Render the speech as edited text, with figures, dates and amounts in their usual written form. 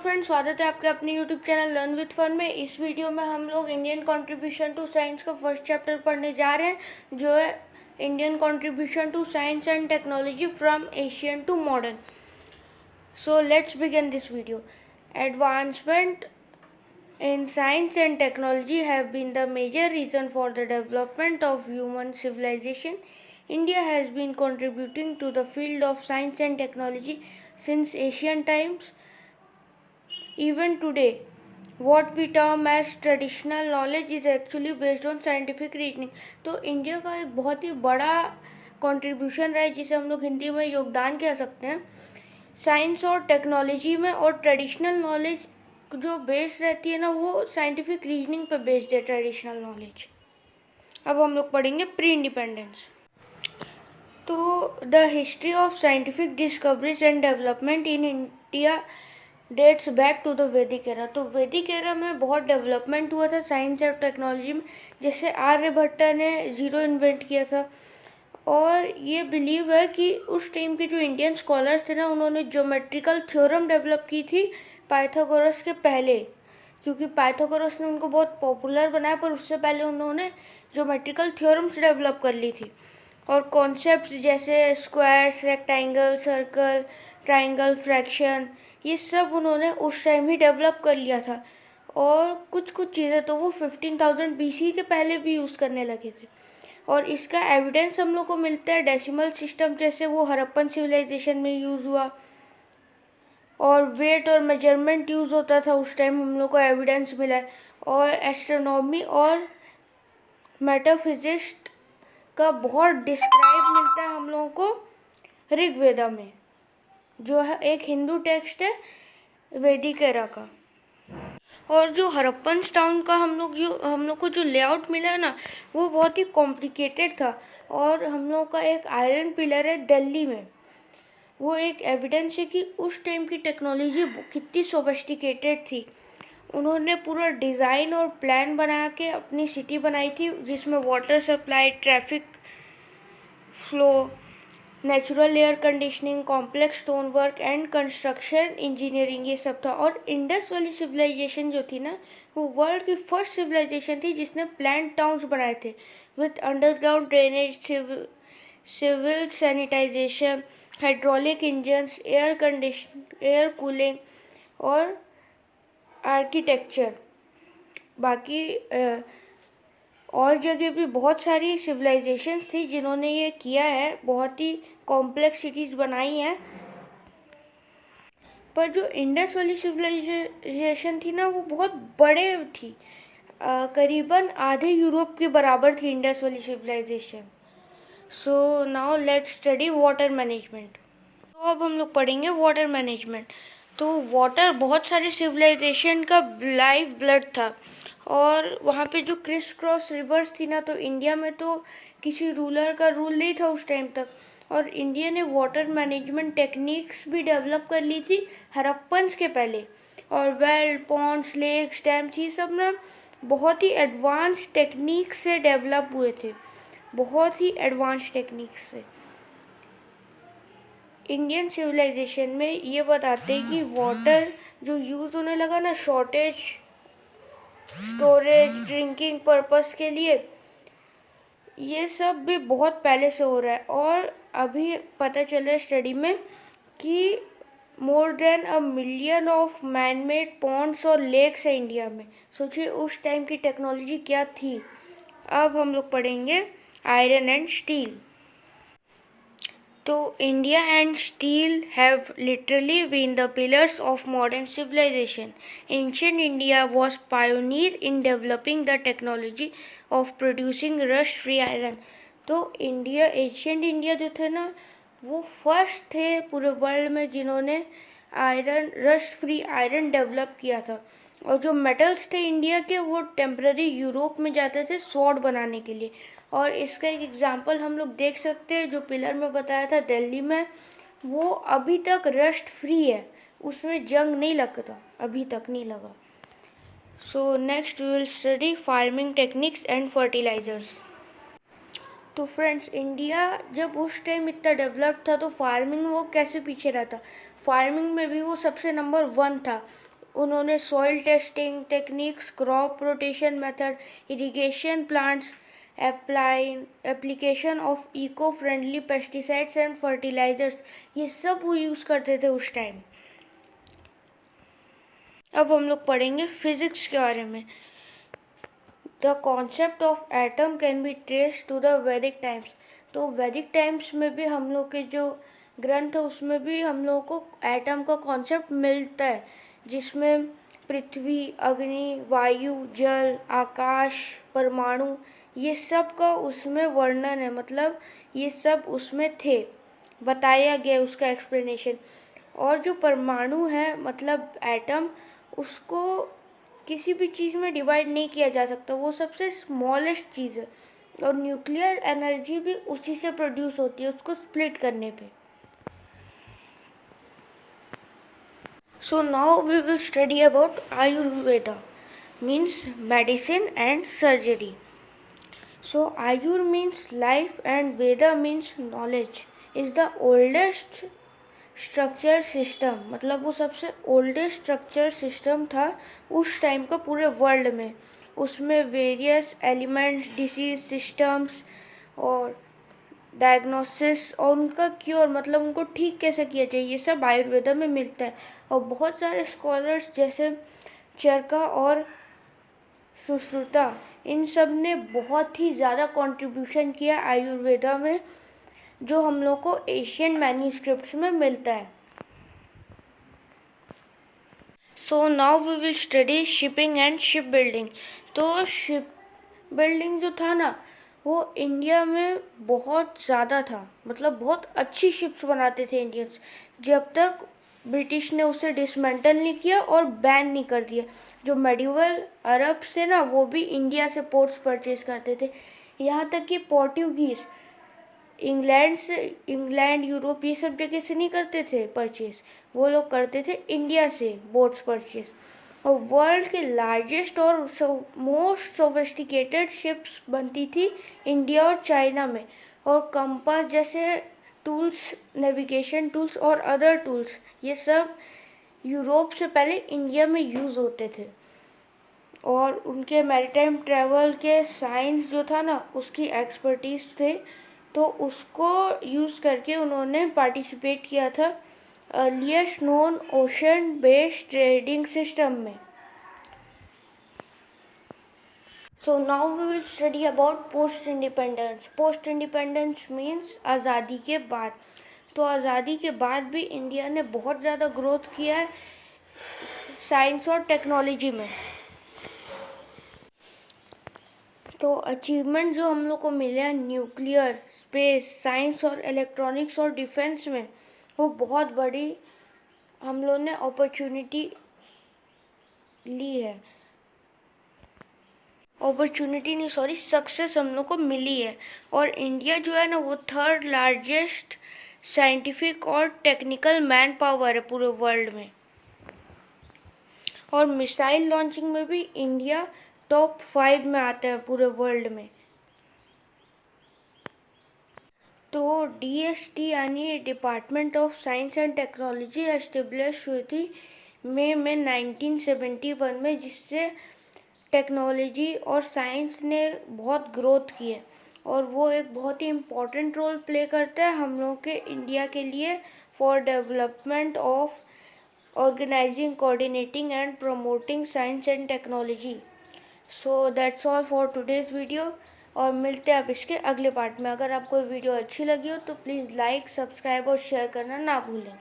Friends, स्वागत है आपके अपने YouTube channel learn with fun में। इस वीडियो में हम लोग इंडियन कंट्रीब्यूशन टू साइंस का फर्स्ट चैप्टर पढ़ने जा रहे हैं, जो है Indian contribution to science and technology from Asian to modern. So let's begin this video. Advancement in science and technology have been the major reason for the development of human civilization. India has been contributing to the field of science and technology since ancient times. Even today, what we term as traditional knowledge is actually based on scientific reasoning. तो India का एक बहुत ही बड़ा contribution रहा है, जिसे हम लोग हिंदी में योगदान कह सकते हैं साइंस और टेक्नोलॉजी में। और ट्रेडिशनल नॉलेज जो बेस्ड रहती है ना, वो साइंटिफिक रीजनिंग पे बेस्ड है ट्रेडिशनल नॉलेज। अब हम लोग पढ़ेंगे प्री इंडिपेंडेंस। तो the history of scientific discoveries and development in India dates back to the Vedic era. तो वैदिक एरा में बहुत डेवलपमेंट हुआ था साइंस और टेक्नोलॉजी में। जैसे आर्यभट्ट ने ज़ीरो इन्वेंट किया था, और ये बिलीव है कि उस टाइम के जो इंडियन स्कॉलर्स थे ना, उन्होंने ज्योमेट्रिकल थ्योरम डेवलप की थी पाइथागोरस के पहले, क्योंकि पाइथागोरस ने उनको बहुत पॉपुलर बनाया, पर उससे पहले उन्होंने ज्योमेट्रिकल थ्योरम्स डेवलप कर ली थी। और कॉन्सेप्ट्स जैसे squares, rectangle, circle, triangle, fraction, ये सब उन्होंने उस टाइम ही डेवलप कर लिया था। और कुछ चीज़ें तो वो 15,000 BC के पहले भी यूज़ करने लगे थे। और इसका एविडेंस हम लोग को मिलता है डेसिमल सिस्टम, जैसे वो हड़प्पन सिविलाइजेशन में यूज़ हुआ, और वेट और मेजरमेंट यूज़ होता था उस टाइम, हम लोग को एविडेंस मिला है। और एस्ट्रोनॉमी और मेटाफिजिक्स का बहुत डिस्क्राइब मिलता है हम लोगों को ऋग्वेदा में, जो है एक हिंदू टेक्स्ट है वैदिक एरा का। और जो हड़प्पन टाउन का हम लोग को जो लेआउट मिला है ना, वो बहुत ही कॉम्प्लिकेटेड था। और हम लोग का एक आयरन पिलर है दिल्ली में, वो एक एविडेंस है कि उस टाइम की टेक्नोलॉजी कितनी सोफिस्टिकेटेड थी। उन्होंने पूरा डिज़ाइन और प्लान बना के अपनी सिटी बनाई थी, जिसमें water supply, traffic flow, natural air conditioning, complex stone work and construction engineering, ये सब था। और इंडस वाली सिविलाइजेशन जो थी ना, वो वर्ल्ड की फर्स्ट सिविलाइजेशन थी जिसने प्लान टाउन्स बनाए थे with underground drainage, civil sanitization, hydraulic engines, air cooling और आर्किटेक्चर। बाकी और जगह भी बहुत सारी सिविलाइजेशंस थी जिन्होंने ये किया है, बहुत ही कॉम्प्लेक्स सिटीज़ बनाई हैं। पर जो इंडस वाली सिविलाइजेशन थी ना, वो बहुत बड़े थी, करीबन आधे यूरोप के बराबर थी इंडस वाली civilization. So now let's study water management. तो अब हम लोग पढ़ेंगे वाटर मैनेजमेंट। तो वाटर बहुत सारे सिविलाइजेशन का लाइफ ब्लड था, और वहाँ पे जो क्रिस क्रॉस रिवर्स थी ना, तो इंडिया में तो किसी रूलर का रूल नहीं था उस टाइम तक, और इंडिया ने वाटर मैनेजमेंट टेक्निक्स भी डेवलप कर ली थी हड़प्पन्स के पहले। और वेल, पॉन्ड्स, लेक्स, डैम्स, ये सब ना बहुत ही एडवांस टेक्निक से डेवलप हुए थे, बहुत ही एडवांस टेक्निक से। इंडियन सिविलाइजेशन में ये बताते हैं कि वाटर जो यूज़ होने लगा ना, शॉर्टेज, स्टोरेज, ड्रिंकिंग पर्पस के लिए, ये सब भी बहुत पहले से हो रहा है। और अभी पता चला है स्टडी में कि more than 1 million of man made ponds और लेक्स है इंडिया में। सोचिए उस टाइम की टेक्नोलॉजी क्या थी। अब हम लोग पढ़ेंगे आयरन एंड स्टील। तो India and steel have literally been the pillars of modern civilization. Ancient India was pioneer in developing the technology of producing rust free iron. तो इंडिया, एंशिएंट इंडिया जो थे ना, वो फर्स्ट थे पूरे world में जिन्होंने iron, rust free iron develop किया था। और जो मेटल्स थे इंडिया के, वो टेम्पररी यूरोप में जाते थे स्वॉर्ड बनाने के लिए। और इसका एक एग्जांपल हम लोग देख सकते हैं, जो पिलर में बताया था दिल्ली में, वो अभी तक रस्ट फ्री है, उसमें जंग नहीं लगता, अभी तक नहीं लगा। So next we will study farming techniques and fertilizers. तो फ्रेंड्स, इंडिया जब उस टाइम इतना डेवलप था, तो फार्मिंग वो कैसे पीछे रहा था। फार्मिंग में भी वो सबसे नंबर 1 था। उन्होंने soil testing techniques, crop rotation method, irrigation plants, application of eco friendly pesticides and fertilizers, ये सब वो यूज़ करते थे उस टाइम। अब हम लोग पढ़ेंगे फिजिक्स के बारे में। The concept of atom can be traced to the Vedic times. तो वैदिक टाइम्स में भी हम लोग के जो ग्रंथ है उसमें भी हम लोगों को एटम का कॉन्सेप्ट मिलता है, जिसमें पृथ्वी, अग्नि, वायु, जल, आकाश, परमाणु, ये सब का उसमें वर्णन है, मतलब ये सब उसमें थे, बताया गया उसका एक्सप्लेनेशन। और जो परमाणु है मतलब एटम, उसको किसी भी चीज़ में डिवाइड नहीं किया जा सकता, वो सबसे स्मॉलेस्ट चीज़ है। और न्यूक्लियर एनर्जी भी उसी से प्रोड्यूस होती है, उसको स्प्लिट करने पे। So now we will study about Ayurveda, means medicine and surgery. So Ayur means life and Veda means knowledge. Is the oldest structure system, मतलब वो सबसे ओल्डेस्ट स्ट्रक्चर सिस्टम था उस टाइम का पूरे वर्ल्ड में। उसमें वेरियस एलिमेंट्स, डिसीज सिस्टम्स और डायग्नोसिस और उनका क्योर, मतलब उनको ठीक कैसे किया जाए, ये सब आयुर्वेदा में मिलता है। और बहुत सारे स्कॉलर्स जैसे चरका और सुश्रुता, इन सब ने बहुत ही ज़्यादा कंट्रीब्यूशन किया आयुर्वेदा में, जो हम लोग को एशियन मैन्यूस्क्रिप्ट्स में मिलता है। So now we will study shipping and ship building. तो शिप बिल्डिंग जो था ना, वो इंडिया में बहुत ज़्यादा था, मतलब बहुत अच्छी शिप्स बनाते थे इंडियंस, जब तक ब्रिटिश ने उसे डिसमेंटल नहीं किया और बैन नहीं कर दिया। जो मेडिवल अरब से ना, वो भी इंडिया से पोर्ट्स परचेज करते थे। यहाँ तक कि पोर्टुगीज़ इंग्लैंड यूरोप ये सब जगह से नहीं करते थे परचेज, वो लोग करते थे इंडिया से बोट्स परचेज। और वर्ल्ड के लार्जेस्ट और मोस्ट सोफिस्टिकेटेड शिप्स बनती थी इंडिया और चाइना में। और कंपास जैसे टूल्स, नेविगेशन टूल्स और अदर टूल्स, ये सब यूरोप से पहले इंडिया में यूज़ होते थे। और उनके मैरीटाइम ट्रैवल के साइंस जो था ना, उसकी एक्सपर्टीज थे, तो उसको यूज़ करके उन्होंने पार्टिसिपेट किया था earliest known ocean based trading system में। So now we will study about post independence. Post independence means आज़ादी के बाद। तो आज़ादी के बाद भी इंडिया ने बहुत ज़्यादा ग्रोथ किया है साइंस और टेक्नोलॉजी में। तो अचीवमेंट जो हम लोग को मिले हैं न्यूक्लियर, स्पेस, साइंस और इलेक्ट्रॉनिक्स और डिफेंस में, वो बहुत बड़ी हम लोग ने अपॉर्चुनिटी ली है। अपॉर्चुनिटी नहीं, सॉरी, सक्सेस हम लोग को मिली है। और इंडिया जो है ना, वो थर्ड लार्जेस्ट साइंटिफिक और टेक्निकल मैन पावर है पूरे वर्ल्ड में। और मिसाइल लॉन्चिंग में भी इंडिया टॉप 5 में आता है पूरे वर्ल्ड में। तो DST यानी department of science and technology establish हुई थी मई में 1971 में, जिससे टेक्नोलॉजी और साइंस ने बहुत ग्रोथ की है। और वो एक बहुत ही इम्पोर्टेंट रोल प्ले करता है हम लोग के इंडिया के लिए for development of organizing, coordinating and promoting science and technology. So that's all for today's video, और मिलते हैं आप इसके अगले पार्ट में। अगर आपको वीडियो अच्छी लगी हो तो प्लीज़ लाइक, सब्सक्राइब और शेयर करना ना भूलें।